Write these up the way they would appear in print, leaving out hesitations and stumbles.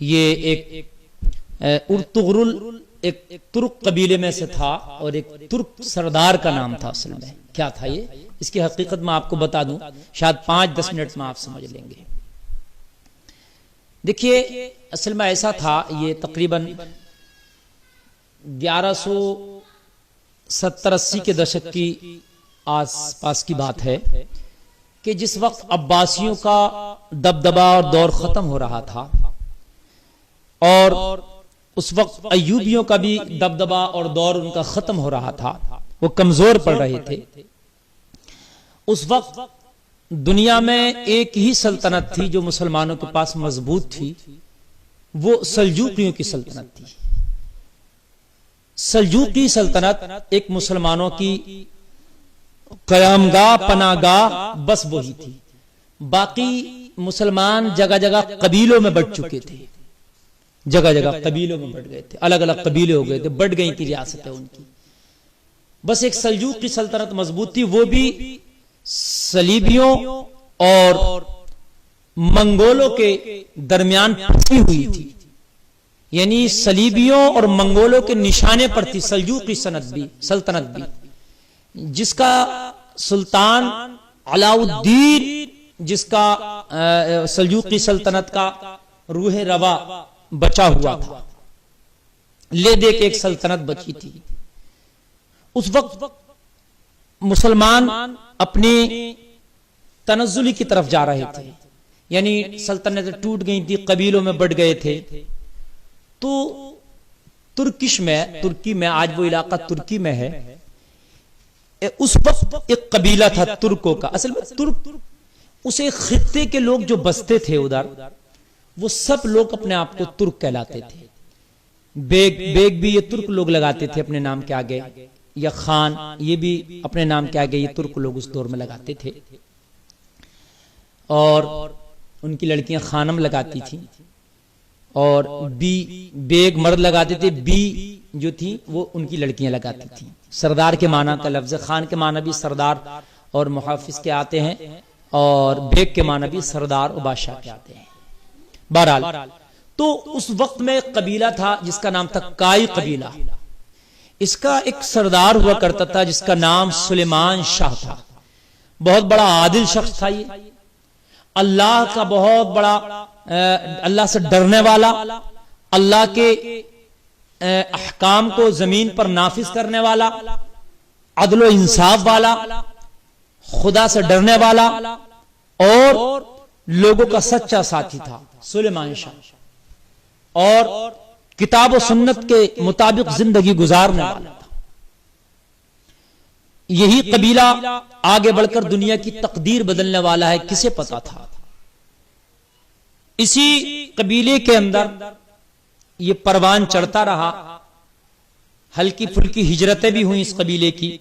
یہ ایک ارطغرل ایک ترک قبیلے میں سے تھا اور ایک ترک سردار کا نام تھا. اصل میں کیا تھا یہ، اس کی حقیقت میں آپ کو بتا دوں، شاید 5-10 منٹ میں آپ سمجھ لیں گے. دیکھیے اصل میں ایسا تھا، یہ تقریباً 1170-80 کے دشک کی آس پاس کی بات ہے کہ جس وقت عباسیوں کا دبدبا اور دور ختم ہو رہا تھا اور اس وقت ایوبیوں کا بھی دبدبا اور دور ان کا ختم ہو رہا تھا، وہ کمزور پڑ رہے تھے. اس وقت دنیا میں ایک ہی سلطنت تھی جو مسلمانوں کے پاس مضبوط تھی، وہ سلجوقیوں کی سلطنت تھی. سلجوقی سلطنت ایک مسلمانوں کی قیام گاہ، پناہ گاہ بس وہی تھی. باقی مسلمان جگہ جگہ قبیلوں میں بٹ چکے تھے، جگہ جگہ قبیلوں میں بٹ گئے تھے، الگ الگ قبیلے ہو گئے تھے، بٹ گئی تھی ریاستیں ان کی. بس ایک سلجوقی سلطنت مضبوط تھی، وہ بھی صلیبیوں اور منگولوں کے درمیان پھنسی ہوئی تھی. یعنی صلیبیوں اور منگولوں کے نشانے پر تھی سلجوقی سلطنت بھی، جس کا سلطان علاء الدین، جس کا سلجوقی سلطنت کا روح روا بچا ہوا تھا، لے دے کے ایک سلطنت بچی تھی. اس وقت مسلمان اپنی تنزلی کی طرف جا رہے تھے، یعنی سلطنتیں ٹوٹ گئی تھی، قبیلوں میں بٹ گئے تھے. تو ترکی میں آج وہ علاقہ ترکی میں ہے، اس وقت ایک قبیلہ تھا ترکوں کا. اصل میں ترک اسے خطے کے لوگ جو بستے تھے ادھر، وہ سب لوگ اپنے آپ کو ترک کہلاتے تھے. بیگ بھی یہ ترک لوگ لگاتے تھے اپنے نام کے آگے، یا خان یہ بھی اپنے نام کے آگے یہ ترک لوگ اس دور میں لگاتے تھے. اور ان کی لڑکیاں خانم لگاتی تھیں، اور بیگ مرد لگاتے تھے، بی جو تھی وہ ان کی لڑکیاں لگاتی تھیں. سردار کے معنی کا لفظ، خان کے معنی بھی سردار اور محافظ کے آتے ہیں، اور بیگ کے معنی بھی سردار و بادشاہ کے آتے ہیں. بہرحال تو اس وقت میں ایک قبیلہ تھا جس کا نام تھا کائی قبیلہ. اس کا ایک سردار ہوا کرتا تھا جس کا نام سلیمان شاہ تھا. بہت بڑا عادل شخص تھا یہ، اللہ کا بہت بڑا، اللہ سے ڈرنے والا، اللہ کے احکام کو زمین پر نافذ کرنے والا، عدل و انصاف والا، خدا سے ڈرنے والا اور لوگوں کا سچا ساتھی تھا سلیمان شاہ. اور کتاب و سنت کے مطابق زندگی گزارنے والا تھا. یہی قبیلہ آگے بڑھ کر دنیا کی تقدیر بدلنے والا ہے، کسے پتا تھا. اسی قبیلے کے اندر یہ پروان چڑھتا رہا، ہلکی پھلکی ہجرتیں بھی ہوئیں اس قبیلے کی،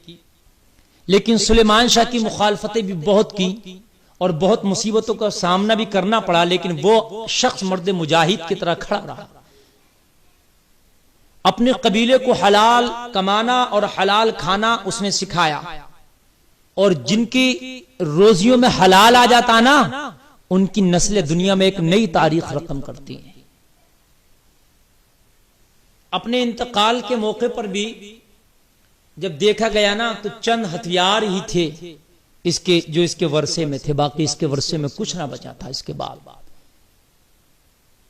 لیکن سلیمان شاہ کی مخالفتیں بھی بہت کی اور بہت مصیبتوں کا سامنا بھی کرنا پڑا، لیکن وہ شخص مرد مجاہد کی طرح کھڑا رہا. اپنے قبیلے کو حلال کمانا اور حلال کھانا اس نے سکھایا، اور جن کی روزیوں میں حلال آ جاتا نا، ان کی نسلیں دنیا میں ایک نئی تاریخ رقم کرتی ہیں. اپنے انتقال کے موقع پر بھی جب دیکھا گیا نا تو چند ہتھیار ہی تھے اس کے جو اس کے ورثے میں تھے، باقی اس کے ورثے میں کچھ نہ بچا تھا. اس کے بعد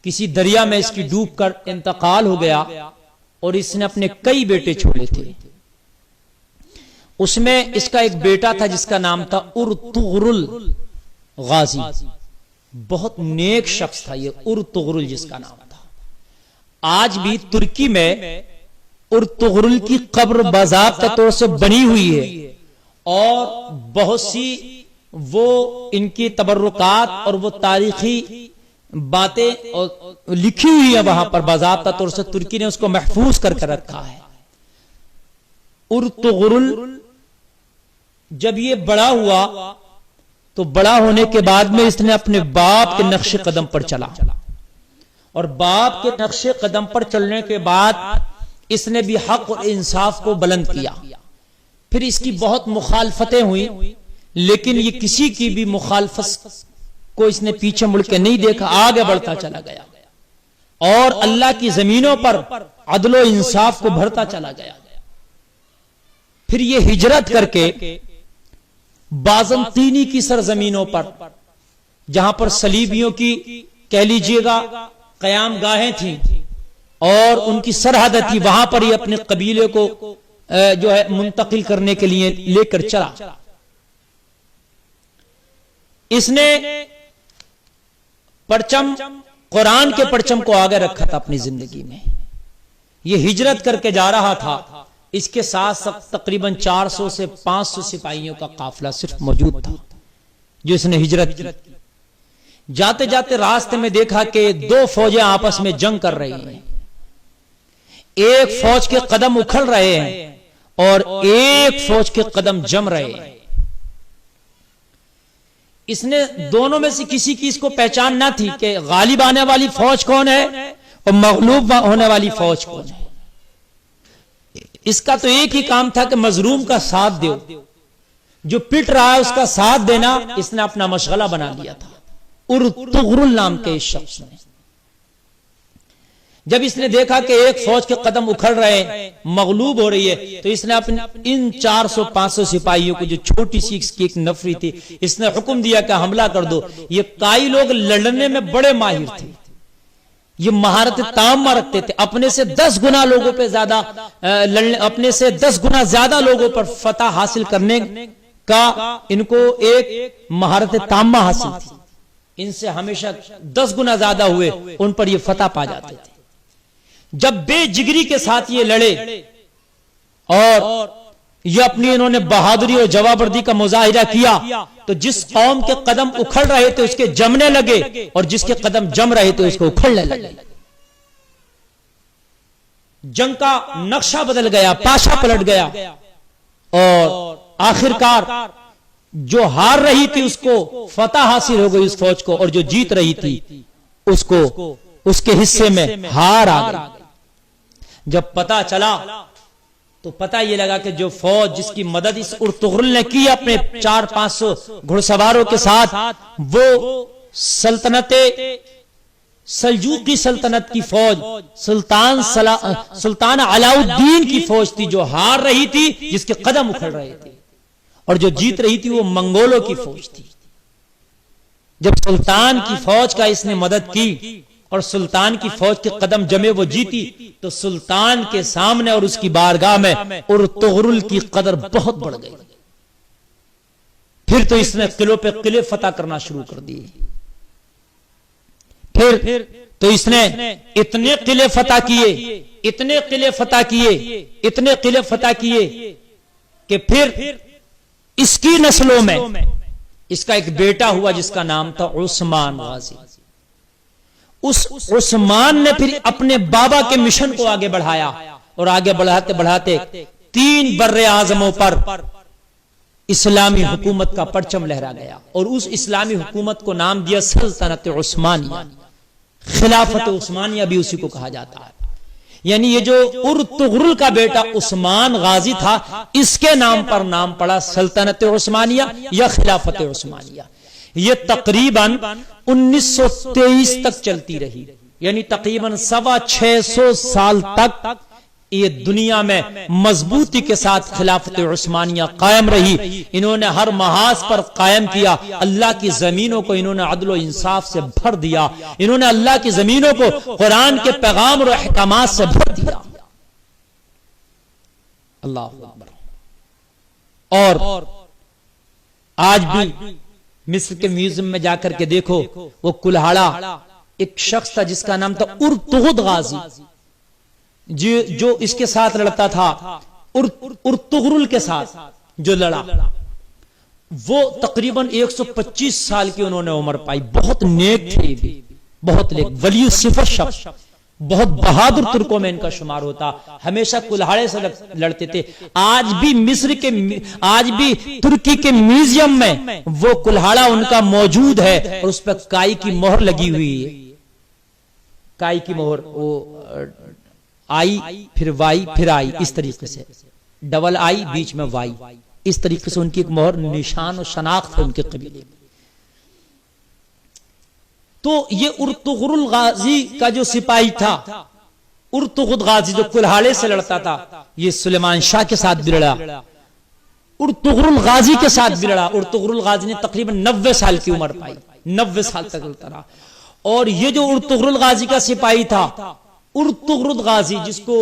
کسی دریا میں اس کی ڈوب کر انتقال ہو گیا، اور اس نے اپنے کئی بیٹے چھوڑے تھے. اس میں اس کا ایک بیٹا تھا جس کا نام تھا ارطغرل غازی. بہت نیک شخص تھا یہ ارطغرل جس کا نام تھا. آج بھی ترکی میں ارطغرل کی قبر باضابطہ طور سے بنی ہوئی ہے، اور بہت سی وہ ان کی تبرکات اور وہ تاریخی باتیں لکھی ہوئی ہیں وہاں پر باضابطہ طور سے. ترکی نے اس کو محفوظ کر کے رکھا ہے. ارطغرل جب یہ بڑا ہوا تو بڑا ہونے کے بعد میں اس نے اپنے باپ کے نقش قدم پر چلا، اور باپ کے نقش قدم پر چلنے کے بعد اس نے بھی حق اور انصاف کو بلند کیا. پھر اس کی بہت مخالفتیں ہوئیں، لیکن یہ کسی کی بھی مخالفت کو اس نے پیچھے مڑ کے نہیں دیکھا، آگے بڑھتا چلا گیا. اور اللہ کی زمینوں پر عدل و انصاف کو بھرتا چلا گیا. پھر یہ ہجرت کر کے بازنطینی کی سرزمینوں پر، جہاں پر صلیبیوں کی کہہ لیجئے گا قیام گاہیں تھیں اور ان کی سرحد تھی، وہاں پر یہ اپنے قبیلے کو جو ہے منتقل کرنے کے لیے لے کر چلا. اس نے پرچم، قرآن کے پرچم کو آگے رکھا تھا اپنی زندگی میں. یہ ہجرت کر کے جا رہا تھا، اس کے ساتھ تقریباً 400 سے 500 سپاہیوں کا قافلہ صرف موجود تھا جو اس نے ہجرت کی. جاتے جاتے راستے میں دیکھا کہ دو فوجیں آپس میں جنگ کر رہی ہیں. ایک فوج کے قدم اکھڑ رہے ہیں اور ایک فوج کے قدم جم رہے ہیں. اس نے دونوں میں سے کسی کی اس کو پہچان نہ تھی کہ غالب آنے والی فوج کون ہے اور مغلوب ہونے والی فوج کون ہے. اس کا تو ایک ہی کام تھا کہ مظلوم کا ساتھ دیو، جو پٹ رہا ہے اس کا ساتھ دینا اس نے اپنا مشغلہ بنا لیا تھا. ارطغرل نام کے اس شخص نے جب اس نے دیکھا کہ ایک فوج کے قدم اکھڑ رہے ہیں، مغلوب ہو رہی ہے، تو اس نے ان 400-500 سپاہیوں کو، جو چھوٹی سی اس کی ایک نفری تھی، اس نے حکم دیا کہ حملہ کر دو. یہ کائی لوگ لڑنے میں بڑے ماہر تھے، یہ مہارت تامہ رکھتے تھے، اپنے سے 10 گنا لوگوں پہ زیادہ اپنے سے 10 گنا زیادہ لوگوں پر فتح حاصل کرنے کا ان کو ایک مہارت تامہ حاصل تھی. ان سے ہمیشہ 10 گنا زیادہ ہوئے ان پر یہ فتح پا جاتے تھے. جب بے جگری کے ساتھ یہ لڑے اور یہ اپنی انہوں نے بہادری اور جوابردی کا مظاہرہ کیا، تو جس قوم کے قدم اکھڑ رہے تھے اس کے جمنے لگے اور جس کے قدم جم رہے تھے اس کو اکھڑنے لگے. جنگ کا نقشہ بدل گیا، پاشا پلٹ گیا اور آخرکار جو ہار رہی تھی اس کو فتح حاصل ہو گئی اس فوج کو، اور جو جیت رہی تھی اس کو اس کے حصے میں ہار آ گئی. جب پتا چلا تو پتہ یہ لگا کہ جو فوج جس کی مدد اس ارطغرل نے کی اپنے 400-500 گھڑ سواروں کے ساتھ، وہ سلجوقی سلطنت کی فوج، سلطان علاء الدین کی فوج تھی جو ہار رہی تھی، جس کے قدم اکھڑ رہے تھے، اور جو جیت رہی تھی وہ منگولوں کی فوج تھی. جب سلطان کی فوج کا اس نے مدد کی اور سلطان کی فوج کے قدم جمے، وہ جیتی، تو سلطان کے سامنے اور اس کی بارگاہ میں ارطغرل کی قدر بہت بڑھ گئی. پھر تو اس نے قلعوں پہ قلعے فتح کرنا شروع کر دیے. پھر تو اس نے اتنے قلعے فتح کیے، اتنے قلعے فتح کیے، اتنے قلعے فتح کیے کہ پھر اس کی نسلوں میں اس کا ایک بیٹا ہوا جس کا نام تھا عثمان غازی. اس عثمان نے پھر اپنے بابا کے مشن کو آگے بڑھایا اور آگے بڑھاتے بڑھاتے 3 بر اعظموں پر اسلامی حکومت کا پرچم لہرا گیا، اور اس اسلامی حکومت کو نام دیا سلطنت عثمانیہ. خلافت عثمانیہ بھی اسی کو کہا جاتا ہے. یعنی یہ جو ارطغرل کا بیٹا عثمان غازی تھا، اس کے نام پر نام پڑا سلطنت عثمانیہ یا خلافت عثمانیہ. یہ تقریباً 1923 تک چلتی رہی، یعنی تقریباً 650 سال تک یہ دنیا میں مضبوطی کے ساتھ خلافت عثمانیہ قائم رہی. انہوں نے ہر محاذ پر قائم کیا، اللہ کی زمینوں کو انہوں نے عدل و انصاف سے بھر دیا، انہوں نے اللہ کی زمینوں کو قرآن کے پیغام اور احکامات سے بھر دیا. اللہ اکبر. اور آج بھی مصر کے میوزیم میں جا کر کے دیکھو، وہ کلہاڑا ایک شخص تھا جس کا نام تھا ارطغد غازی، جو اس کے ساتھ لڑتا تھا، ارطغرل کے ساتھ جو لڑا، وہ تقریباً 125 سال کی انہوں نے عمر پائی. بہت نیک تھے، بہت نیک، ولی الصفت شخص، بہت بہادر ترکوں میں ان کا شمار ہوتا. ہمیشہ کلہاڑے سے لڑتے تھے. آج بھی ترکی کے میوزیم میں وہ کلہاڑا ان کا موجود ہے، اور اس پر کائی کی مہر لگی ہوئی ہے. کائی کی مہر، وہ آئی پھر وائی پھر آئی، اس طریقے سے ڈبل آئی بیچ میں وائی، اس طریقے سے ان کی ایک مہر، نشان و شناخت ہے ان کے قبیلے میں. تو یہ ارطغرل غازی کا جو سپاہی تھا، ارطغرل غازی جو کلہاڑے سے لڑتا تھا، یہ سلیمان شاہ کے ساتھ بھی لڑا، ارطغرل غازی کے ساتھ بھی لڑا۔ ارطغرل غازی نے تقریباً 90 سال کی عمر پائی، 90 سال تک لڑتا رہا۔ اور یہ جو ارطغرل غازی کا سپاہی تھا، ارطغرل غازی جس کو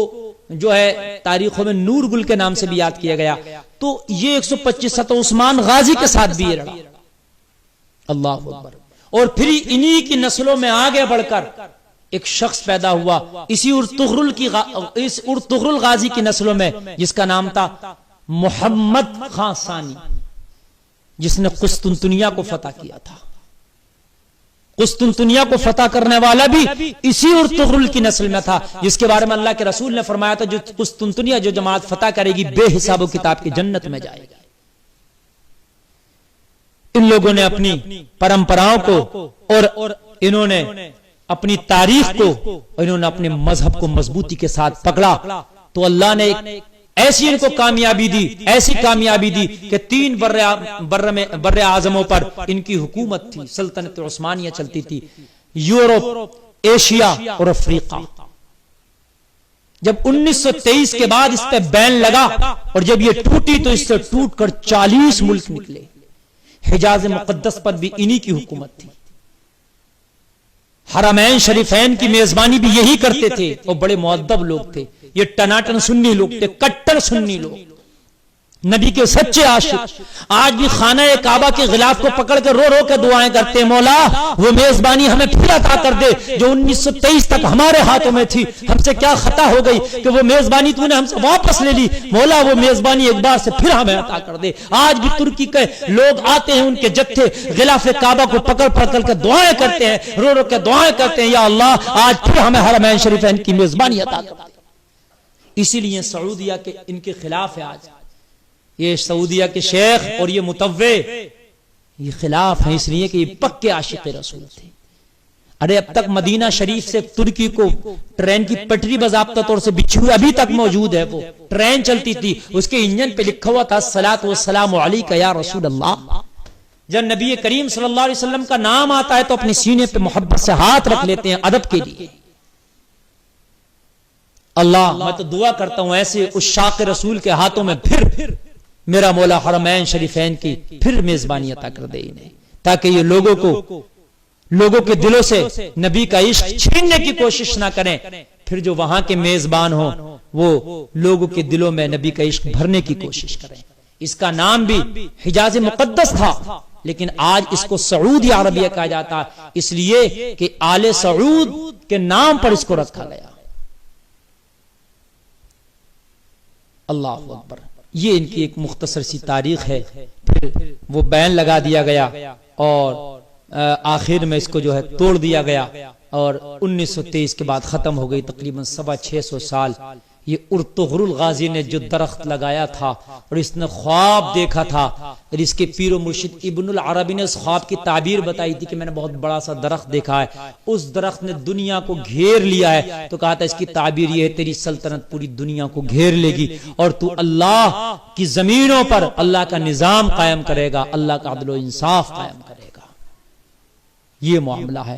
جو ہے تاریخوں میں نور گل کے نام سے بھی یاد کیا گیا، تو یہ 125 تھا، عثمان غازی کے ساتھ بھی یہ لڑا۔ اللہ اکبر۔ اور پھر انہی کی نسلوں میں آگے بڑھ کر ایک شخص پیدا ہوا اسی ارطغرل غازی کی نسلوں میں، جس کا نام تھا محمد خان ثانی، جس نے قسطنطنیہ کو فتح کیا تھا۔ قسطنطنیہ کو فتح کرنے والا بھی اسی ارطغرل کی نسل میں تھا، جس کے بارے میں اللہ کے رسول نے فرمایا تھا جو قسطنطنیہ جو جماعت فتح کرے گی بے حساب و کتاب کی جنت میں جائے گی۔ ان لوگوں نے اپنی پرمپراؤں کو اور انہوں نے اپنی تاریخ کو اور انہوں نے اپنے مذہب کو مضبوطی کے ساتھ پکڑا، تو اللہ نے ایسی ان کو کامیابی دی، ایسی کامیابی دی کہ 3 بر اعظموں پر ان کی حکومت تھی، سلطنت عثمانیہ چلتی تھی، یورپ، ایشیا اور افریقہ۔ جب 1923 کے بعد اس پہ بین لگا اور جب یہ ٹوٹی تو اس سے ٹوٹ کر 40 ملک نکلے۔ حجاز مقدس پر بھی انہی کی حکومت تھی۔ حرمین شریفین کی میزبانی بھی یہی کرتے تھے، اور بڑے مؤدب لوگ تھے۔ یہ ٹناٹن سنی لوگ تھے، کٹر سنی لوگ، نبی کے سچے عاشق۔ آج بھی خانہ کعبہ کے غلاف کو پکڑ کے رو رو کے دعائیں کرتے ہیں، مولا وہ میزبانی ہمیں پھر عطا کر دے جو 1923 تک ہمارے ہاتھوں میں تھی، ہم سے کیا خطا ہو گئی کہ وہ میزبانی تو نے ہم سے واپس لے لی، مولا وہ میزبانی ایک بار سے پھر ہمیں عطا کر دے۔ آج بھی ترکی کے لوگ آتے ہیں، ان کے جتھے غلاف کعبہ کو پکڑ پکڑ کے دعائیں کرتے ہیں، رو رو کے دعائیں کرتے ہیں، یا اللہ آج پھر ہمیں حرمین شریفین کی میزبانی عطا کر دے۔ اسی لیے سعودیہ کے ان کے خلاف ہے آج، یہ سعودیہ کے شیخ اور یہ متوع یہ خلاف ہیں، اس لیے کہ یہ پکے عاشق رسول تھے۔ ارے اب تک مدینہ شریف سے ترکی کو ٹرین کی پٹری باضابطہ طور سے بچھی ہوئی ابھی تک موجود ہے، وہ ٹرین چلتی تھی، اس کے انجن پہ لکھا ہوا تھا الصلاۃ والسلام علیک یا رسول اللہ۔ جب نبی کریم صلی اللہ علیہ وسلم کا نام آتا ہے تو اپنے سینے پہ محبت سے ہاتھ رکھ لیتے ہیں ادب کے لیے۔ اللہ میں تو دعا کرتا ہوں ایسے عشاق رسول کے ہاتھوں میں پھر میرا مولا حرمین شریفین کی پھر میزبانی عطا کر دے انہیں، تاکہ یہ لوگوں کے دلوں سے نبی کا عشق چھیننے کی کوشش نہ کریں، پھر جو وہاں کے میزبان ہوں وہ لوگوں کے دلوں میں نبی کا عشق بھرنے کی کوشش کریں۔ اس کا نام بھی حجاز مقدس تھا، لیکن آج اس کو سعودی عربیہ کہا جاتا ہے، اس لیے کہ آل سعود کے نام پر اس کو رکھا گیا۔ اللہ اکبر۔ یہ ان کی ایک مختصر سی تاریخ ہے۔ پھر وہ بین لگا دیا گیا اور آخر میں اس کو جو ہے توڑ دیا گیا، اور 1923 کے بعد ختم ہو گئی، تقریباً 650 سال۔ یہ ارطغرل غازی نے جو درخت لگایا تھا اور اس نے خواب دیکھا تھا، اور اس کے پیر و مرشد ابن العربی نے اس خواب کی تعبیر بتائی تھی کہ میں نے بہت بڑا سا درخت دیکھا ہے، اس درخت نے دنیا کو گھیر لیا ہے، تو کہا تھا اس کی تعبیر یہ ہے تیری سلطنت پوری دنیا کو گھیر لے گی، اور تو اللہ کی زمینوں پر اللہ کا نظام قائم کرے گا، اللہ کا عدل و انصاف قائم کرے گا۔ یہ معاملہ ہے۔